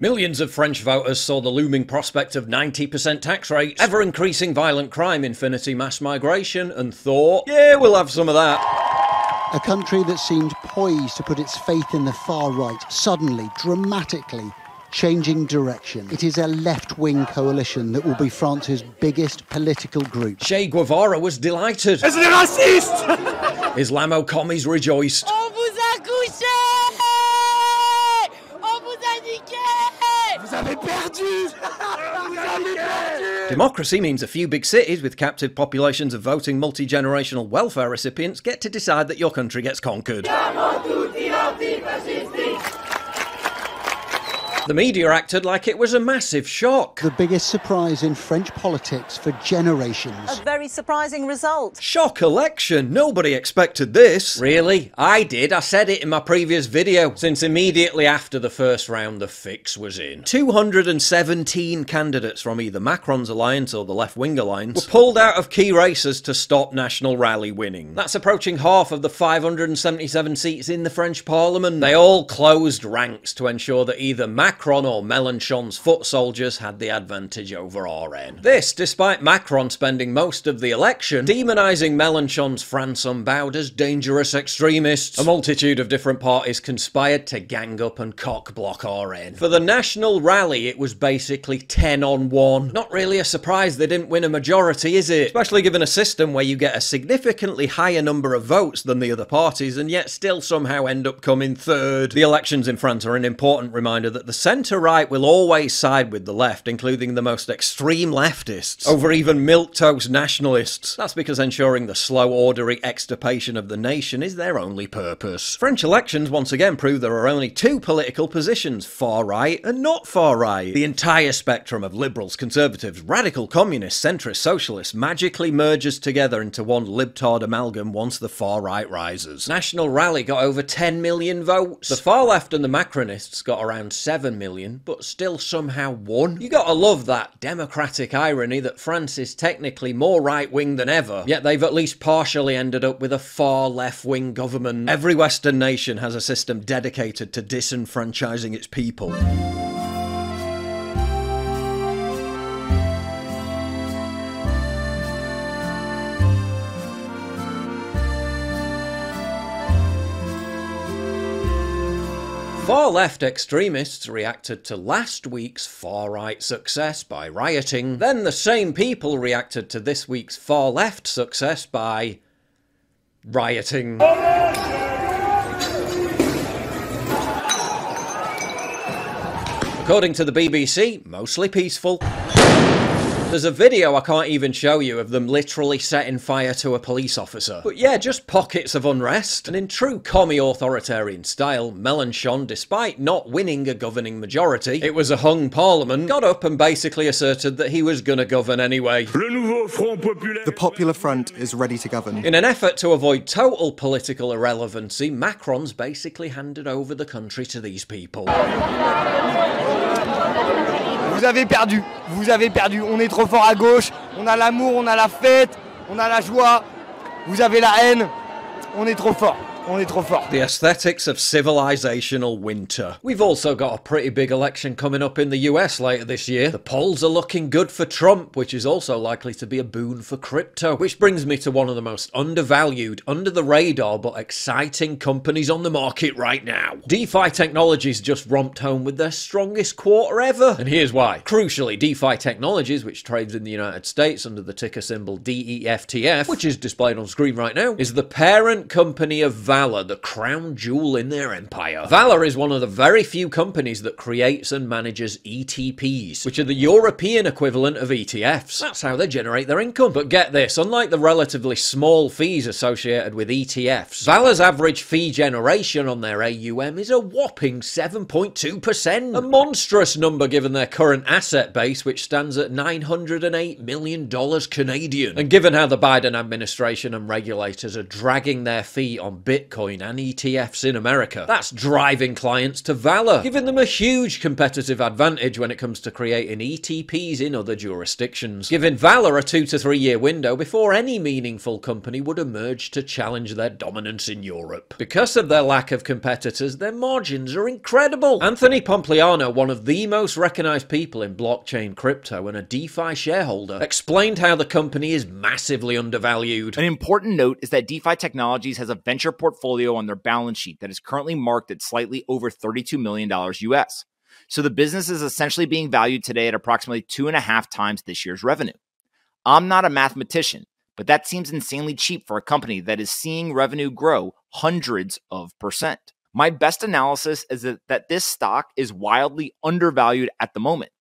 Millions of French voters saw the looming prospect of 90% tax rates, ever-increasing violent crime, infinity mass migration, and thought, yeah, we'll have some of that. A country that seemed poised to put its faith in the far right, suddenly, dramatically, changing direction. It is a left-wing coalition that will be France's biggest political group. Che Guevara was delighted. C'est des racistes! Islamo-commies rejoiced. On vous a couché! On vous a niqué! Vous avez perdu! Vous avez perdu! Democracy means a few big cities with captive populations of voting multi-generational welfare recipients get to decide that your country gets conquered. The media acted like it was a massive shock. The biggest surprise in French politics for generations. A very surprising result. Shock election. Nobody expected this. Really? I did. I said it in my previous video. Since immediately after the first round, the fix was in. 217 candidates from either Macron's alliance or the left-wing alliance were pulled out of key races to stop National Rally winning. That's approaching half of the 577 seats in the French Parliament. They all closed ranks to ensure that either Macron or Mélenchon's foot soldiers had the advantage over RN. This, despite Macron spending most of the election demonising Mélenchon's France Unbowed as dangerous extremists. A multitude of different parties conspired to gang up and cock-block RN. For the National Rally, it was basically 10-on-1. Not really a surprise they didn't win a majority, is it? Especially given a system where you get a significantly higher number of votes than the other parties and yet still somehow end up coming third. The elections in France are an important reminder that the centre-right will always side with the left, including the most extreme leftists, over even milquetoast nationalists. That's because ensuring the slow, orderly extirpation of the nation is their only purpose. French elections once again prove there are only two political positions, far-right and not far-right. The entire spectrum of liberals, conservatives, radical communists, centrists, socialists magically merges together into one libtard amalgam once the far-right rises. National Rally got over 10 million votes. The far left and the Macronists got around 7 million, but still somehow won. You gotta love that democratic irony that France is technically more right-wing than ever, yet they've at least partially ended up with a far left-wing government. Every Western nation has a system dedicated to disenfranchising its people. Far-left extremists reacted to last week's far-right success by rioting. Then the same people reacted to this week's far-left success by rioting. According to the BBC, mostly peaceful. There's a video I can't even show you of them literally setting fire to a police officer. But yeah, just pockets of unrest. And in true commie authoritarian style, Mélenchon, despite not winning a governing majority, it was a hung parliament, got up and basically asserted that he was gonna govern anyway. The Popular Front is ready to govern. In an effort to avoid total political irrelevancy, Macron's basically handed over the country to these people. Vous avez perdu, vous avez perdu. On est trop fort à gauche, on a l'amour, on a la fête, on a la joie. Vous avez la haine, on est trop fort. On est trop fort. The aesthetics of civilizational winter. We've also got a pretty big election coming up in the US later this year. The polls are looking good for Trump, which is also likely to be a boon for crypto. Which brings me to one of the most undervalued, under the radar, but exciting companies on the market right now. DeFi Technologies just romped home with their strongest quarter ever. And here's why. Crucially, DeFi Technologies, which trades in the United States under the ticker symbol DEFTF, which is displayed on screen right now, is the parent company of Valor, the crown jewel in their empire. Valor is one of the very few companies that creates and manages ETPs, which are the European equivalent of ETFs. That's how they generate their income. But get this, unlike the relatively small fees associated with ETFs, Valor's average fee generation on their AUM is a whopping 7.2%. A monstrous number given their current asset base, which stands at $908 million Canadian. And given how the Biden administration and regulators are dragging their feet on Bitcoin Bitcoin and ETFs in America. That's driving clients to Valor, giving them a huge competitive advantage when it comes to creating ETPs in other jurisdictions, giving Valor a 2 to 3 year window before any meaningful company would emerge to challenge their dominance in Europe. Because of their lack of competitors, their margins are incredible. Anthony Pompliano, one of the most recognized people in blockchain crypto and a DeFi shareholder, explained how the company is massively undervalued. An important note is that DeFi Technologies has a venture portfolio on their balance sheet that is currently marked at slightly over $32 million US. So the business is essentially being valued today at approximately 2.5 times this year's revenue. I'm not a mathematician, but that seems insanely cheap for a company that is seeing revenue grow hundreds of %. My best analysis is that this stock is wildly undervalued at the moment.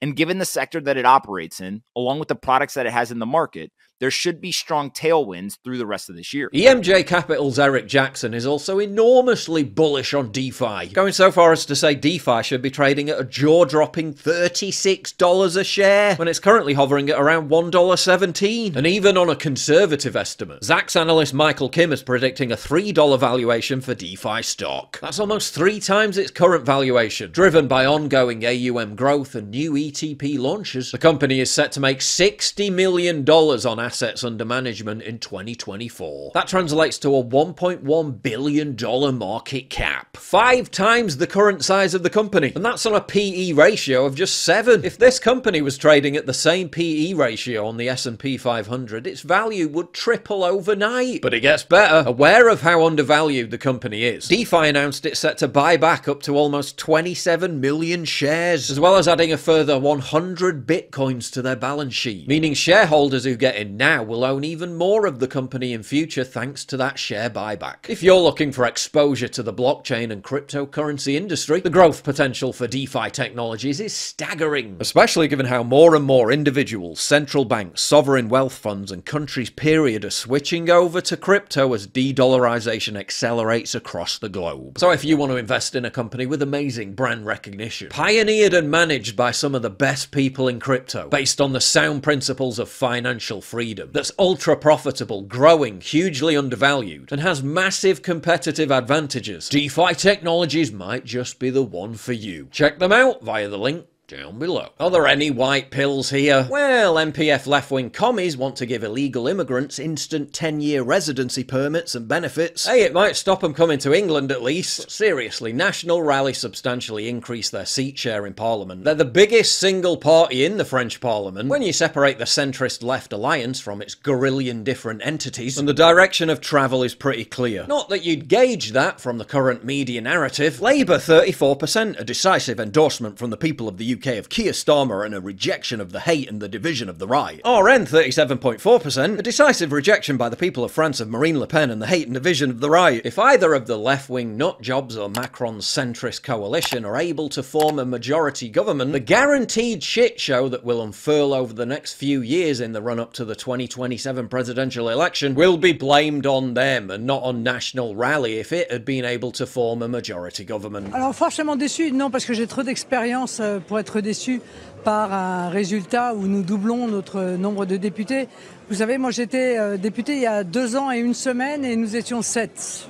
And given the sector that it operates in, along with the products that it has in the market, there should be strong tailwinds through the rest of this year. EMJ Capital's Eric Jackson is also enormously bullish on DeFi, going so far as to say DeFi should be trading at a jaw-dropping $36 a share, when it's currently hovering at around $1.17. And even on a conservative estimate, Zacks analyst Michael Kim is predicting a $3 valuation for DeFi stock. That's almost 3 times its current valuation. Driven by ongoing AUM growth and new ETP launches, the company is set to make $60 million on assets under management in 2024. That translates to a $1.1 billion market cap. 5 times the current size of the company. And that's on a PE ratio of just 7. If this company was trading at the same PE ratio on the S&P 500, its value would triple overnight. But it gets better. Aware of how undervalued the company is, DeFi announced it's set to buy back up to almost 27 million shares, as well as adding a further 100 bitcoins to their balance sheet, meaning shareholders who get in now will own even more of the company in future thanks to that share buyback. If you're looking for exposure to the blockchain and cryptocurrency industry, the growth potential for DeFi Technologies is staggering, especially given how more and more individuals, central banks, sovereign wealth funds and countries period are switching over to crypto as de-dollarization accelerates across the globe. So if you want to invest in a company with amazing brand recognition, pioneered and managed by some of the best people in crypto, based on the sound principles of financial freedom, that's ultra profitable, growing, hugely undervalued, and has massive competitive advantages, DeFi Technologies might just be the one for you. Check them out via the link down below. Are there any white pills here? Well, MPF left-wing commies want to give illegal immigrants instant 10-year residency permits and benefits. Hey, it might stop them coming to England at least. But seriously, National Rally substantially increased their seat share in Parliament. They're the biggest single party in the French Parliament when you separate the centrist Left Alliance from its gorillion different entities, and the direction of travel is pretty clear. Not that you'd gauge that from the current media narrative. Labour 34%, a decisive endorsement from the people of the UK of Keir Starmer and a rejection of the hate and the division of the right. RN 37.4%, a decisive rejection by the people of France of Marine Le Pen and the hate and division of the right. If either of the left-wing nutjobs or Macron's centrist coalition are able to form a majority government, the guaranteed shit show that will unfurl over the next few years in the run-up to the 2027 presidential election will be blamed on them and not on National Rally if it had been able to form a majority government. Alors franchement déçu, non, parce que j'ai trop d'expérience pour être déçu par un résultat où nous doublons notre nombre de députés. Vous savez, moi j'étais député il y a 2 ans et 1 semaine et nous étions 7.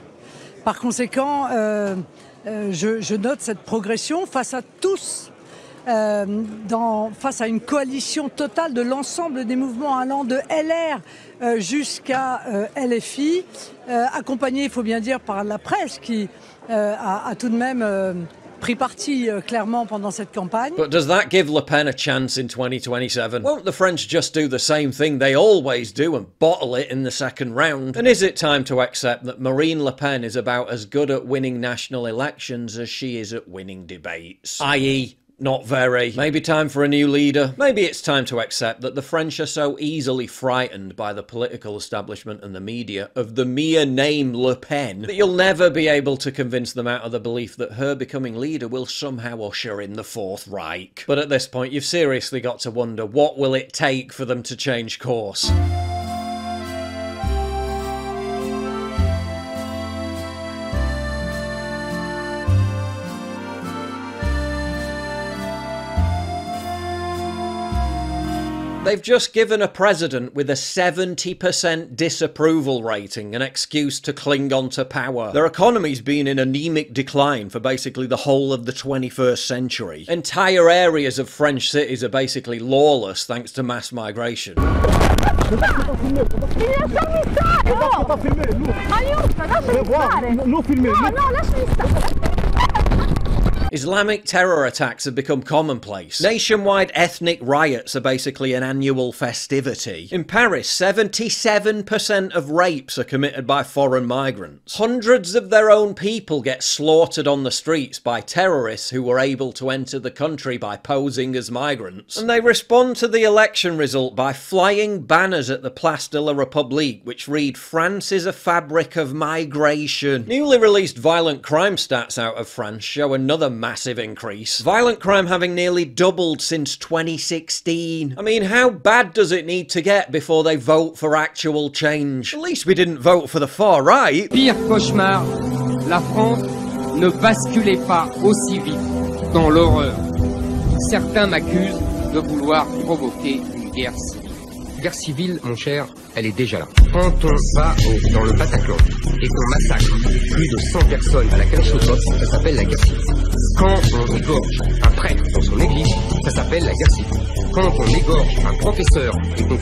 Par conséquent, je note cette progression face à tous, face à une coalition totale de l'ensemble des mouvements allant de LR jusqu'à LFI, accompagné, il faut bien dire, par la presse qui a tout de même pris parti clairement pendant cette campagne. But does that give Le Pen a chance in 2027? Won't the French just do the same thing they always do and bottle it in the second round? And is it time to accept that Marine Le Pen is about as good at winning national elections as she is at winning debates? I.e., not very. Maybe time for a new leader. Maybe it's time to accept that the French are so easily frightened by the political establishment and the media of the mere name Le Pen that you'll never be able to convince them out of the belief that her becoming leader will somehow usher in the Fourth Reich. But at this point, you've seriously got to wonder, what will it take for them to change course? They've just given a president with a 70% disapproval rating an excuse to cling on to power. Their economy's been in anemic decline for basically the whole of the 21st century. Entire areas of French cities are basically lawless thanks to mass migration. Islamic terror attacks have become commonplace. Nationwide ethnic riots are basically an annual festivity. In Paris, 77% of rapes are committed by foreign migrants. Hundreds of their own people get slaughtered on the streets by terrorists who were able to enter the country by posing as migrants. And they respond to the election result by flying banners at the Place de la République which read, "France is a fabric of migration." Newly released violent crime stats out of France show another massive increase. Violent crime having nearly doubled since 2016. I mean, how bad does it need to get before they vote for actual change? At least we didn't vote for the far right. Pire cauchemar, la France ne basculait pas aussi vite dans l'horreur. Certains m'accusent de vouloir provoquer une guerre civile. Guerre civile, mon cher, elle est déjà là. Quand on va dans le Bataclan et qu'on massacre plus de 100 personnes à la Kalachnikov, ça s'appelle la guerre civile. Quand on égorge un prêtre dans son église, ça s'appelle la guerre civile. Quand on égorge un professeur et que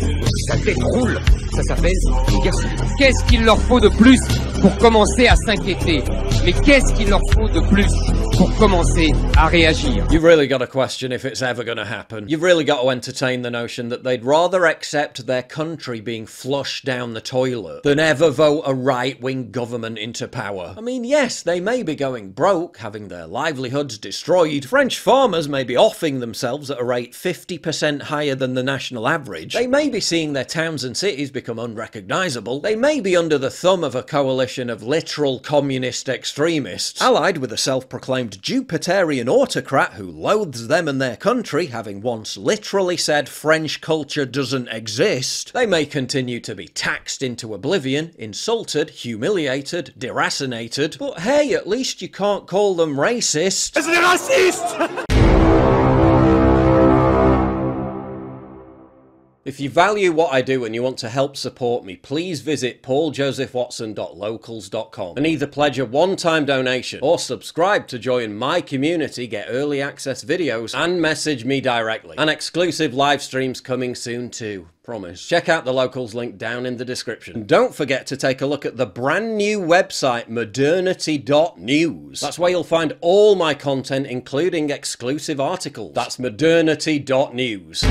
sa tête roule, ça s'appelle une guerre civile. Qu'est-ce qu'il leur faut de plus pour commencer à s'inquiéter? Mais qu'est-ce qu'il leur faut de plus pour commencer à réagir? You've really got to question if it's ever going to happen. You've really got to entertain the notion that they'd rather accept their country being flushed down the toilet than ever vote a right-wing government into power. I mean, yes, they may be going broke, having their livelihoods destroyed. French farmers may be offing themselves at a rate 50% higher than the national average. They may be seeing their towns and cities become unrecognisable. They may be under the thumb of a coalition of literal communist extremists, allied with a self-proclaimed Jupiterian autocrat who loathes them and their country, having once literally said French culture doesn't exist. They may continue to be taxed into oblivion, insulted, humiliated, deracinated, but hey, at least you can't call them racist. C'est des racistes! If you value what I do and you want to help support me, please visit pauljosephwatson.locals.com and either pledge a one-time donation or subscribe to join my community, get early access videos, and message me directly. And exclusive live streams coming soon too. Promise. Check out the Locals link down in the description. And don't forget to take a look at the brand new website modernity.news. That's where you'll find all my content, including exclusive articles. That's modernity.news.